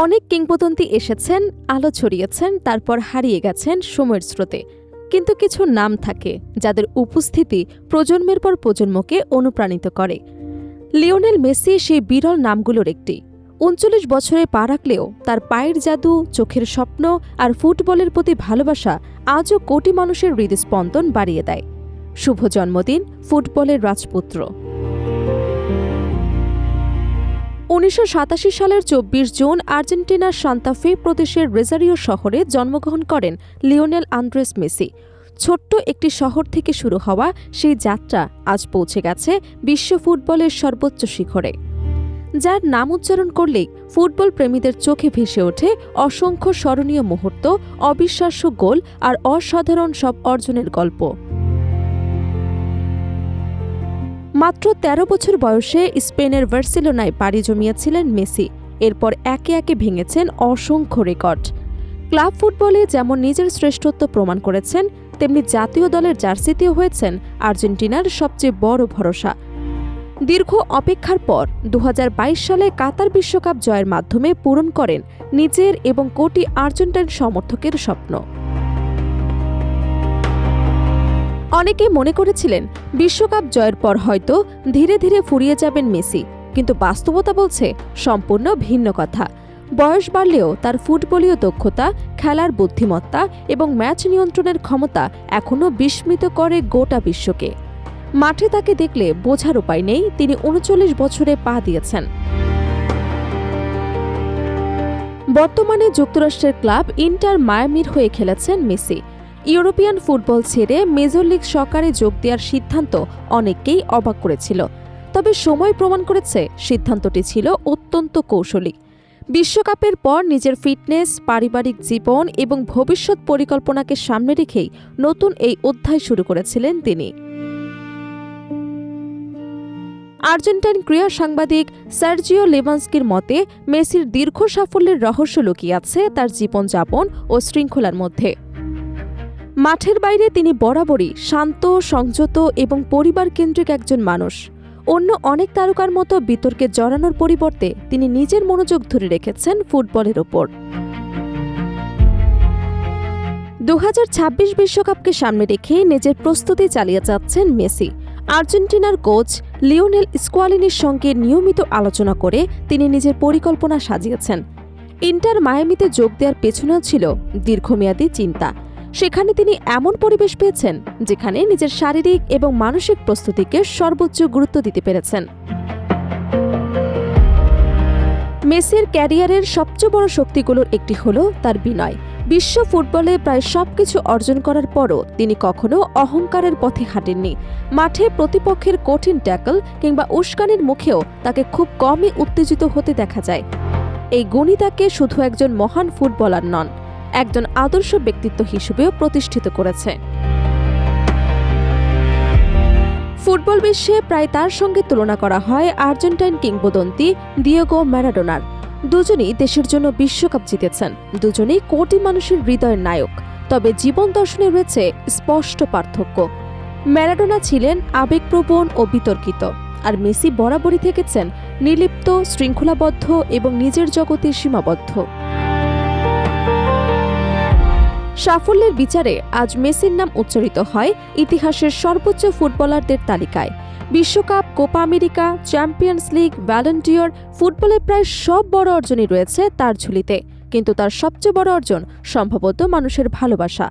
অনেক কিংবদন্তি এসেছেন, আলো ছড়িয়েছেন, তারপর হারিয়ে গেছেন সময়ের স্রোতে। কিন্তু কিছু নাম থাকে যাদের উপস্থিতি প্রজন্মের পর প্রজন্মকে অনুপ্রাণিত করে। লিওনেল মেসি সেই বিরল নামগুলোর একটি। ৩৯ বছরে পা রাখলেও তার পায়ের জাদু, চোখের স্বপ্ন আর ফুটবলের প্রতি ভালোবাসা আজও কোটি মানুষের হৃদস্পন্দন বাড়িয়ে দেয়। শুভ জন্মদিন ফুটবলের রাজপুত্র। ১৯৮৭ সালের ২৪ জুন আর্জেন্টিনার সান্তা ফে প্রদেশের রোজারিও শহরে জন্মগ্রহণ করেন লিওনেল আন্দ্রেস মেসি। ছোট্ট একটি শহর থেকে শুরু হওয়া সেই যাত্রা আজ পৌঁছে গেছে বিশ্ব ফুটবলের সর্বোচ্চ শিখরে, যার নাম উচ্চারণ করলেই ফুটবল প্রেমীদের চোখে ভেসে ওঠে অসংখ্য স্মরণীয় মুহূর্ত, অবিশ্বাস্য গোল আর অসাধারণ সব অর্জনের গল্প। মাত্র ১৩ বছর বয়সে স্পেনের বার্সেলোনায় পাড়ি জমিয়েছিলেন মেসি। এরপর একে একে ভেঙেছেন অসংখ্য রেকর্ড। ক্লাব ফুটবলে যেমন নিজের শ্রেষ্ঠত্ব প্রমাণ করেছেন, তেমনি জাতীয় দলের জার্সিতেও হয়েছেন আর্জেন্টিনার সবচেয়ে বড় ভরসা। দীর্ঘ অপেক্ষার পর ২০২২ সালে কাতার বিশ্বকাপ জয়ের মাধ্যমে পূরণ করেন নিজের এবং কোটি আর্জেন্টাইন সমর্থকের স্বপ্ন। অনেকে মনে করেছিলেন বিশ্বকাপ জয়ের পর হয়তো ধীরে ধীরে ফুরিয়ে যাবেন মেসি, কিন্তু বাস্তবতা বলছে সম্পূর্ণ ভিন্ন কথা। বয়স বাড়লেও তার ফুটবলীয় দক্ষতা, খেলার বুদ্ধিমত্তা এবং ম্যাচ নিয়ন্ত্রণের ক্ষমতা এখনও বিস্মিত করে গোটা বিশ্বকে। মাঠে তাকে দেখলে বোঝার উপায় নেই তিনি ৩৯ বছরে পা দিয়েছেন। বর্তমানে যুক্তরাষ্ট্রের ক্লাব ইন্টার মায়ামির হয়ে খেলেছেন মেসি। ইউরোপিয়ান ফুটবল ছেড়ে মেজর লিগ সকারে যোগ দেওয়ার সিদ্ধান্ত অনেককেই অবাক করেছিল, তবে সময় প্রমাণ করেছে সিদ্ধান্তটি ছিল অত্যন্ত কৌশলী। বিশ্বকাপের পর নিজের ফিটনেস, পারিবারিক জীবন এবং ভবিষ্যৎ পরিকল্পনাকে সামনে রেখেই নতুন এই অধ্যায় শুরু করেছিলেন তিনি। আর্জেন্টাইন ক্রীড়া সাংবাদিক সার্জিও লেভানস্কির মতে, মেসির দীর্ঘ সাফল্যের রহস্য লুকিয়ে আছে তার জীবনযাপন ও শৃঙ্খলার মধ্যে। মাঠের বাইরে তিনি বরাবরই শান্ত, সংযত এবং পরিবার কেন্দ্রিক একজন মানুষ। অন্য অনেক তারকার মতো বিতর্কে জড়ানোর পরিবর্তে তিনি নিজের মনোযোগ ধরে রেখেছেন ফুটবলের ওপর। ২০২৬ বিশ্বকাপকে সামনে রেখে নিজের প্রস্তুতি চালিয়ে যাচ্ছেন মেসি। আর্জেন্টিনার কোচ লিওনেল স্কোয়ালিনির সঙ্গে নিয়মিত আলোচনা করে তিনি নিজের পরিকল্পনা সাজিয়েছেন। ইন্টার মায়ামিতে যোগ দেওয়ার পেছনেও ছিল দীর্ঘমেয়াদী চিন্তা। সেখানে তিনি এমন পরিবেশ পেয়েছেন যেখানে নিজের শারীরিক এবং মানসিক প্রস্তুতিকে সর্বোচ্চ গুরুত্ব দিতে পেরেছেন। মেসির ক্যারিয়ারের সবচেয়ে বড় শক্তিগুলোর একটি হল তার বিনয়। বিশ্ব ফুটবলে প্রায় সবকিছু অর্জন করার পরও তিনি কখনো অহংকারের পথে হাঁটেননি। মাঠে প্রতিপক্ষের কঠিন ট্যাকল কিংবা উস্কানির মুখেও তাকে খুব কমই উত্তেজিত হতে দেখা যায়। এই গুণই তাকে শুধু একজন মহান ফুটবলার নন, একজন আদর্শ ব্যক্তিত্ব হিসেবেও প্রতিষ্ঠিত করেছে। ফুটবল বিশ্বে প্রায় তার সঙ্গে তুলনা করা হয় আর্জেন্টাইন কিংবদন্তি দিয়েগো ম্যারাডোনার। দুজনই দেশের জন্য বিশ্বকাপ জিতেছেন, দুজনেই কোটি মানুষের হৃদয়ের নায়ক। তবে জীবন দর্শনে রয়েছে স্পষ্ট পার্থক্য। ম্যারাডোনা ছিলেন আবেগপ্রবণ ও বিতর্কিত, আর মেসি বরাবরই থেকেছেন নির্লিপ্ত, শৃঙ্খলাবদ্ধ এবং নিজের জগতে সীমাবদ্ধ। সাফল্যের বিচারে আজ মেসির নাম উচ্চারিত হয় ইতিহাসের সর্বোচ্চ ফুটবলারদের তালিকায়। বিশ্বকাপ, Copa America, Champions League, Ballon d'Or, ফুটবলের প্রায় সব বড় অর্জনই রয়েছে তার ঝুলিতে। কিন্তু তার সবচেয়ে বড় অর্জন সম্ভবত মানুষের ভালোবাসা।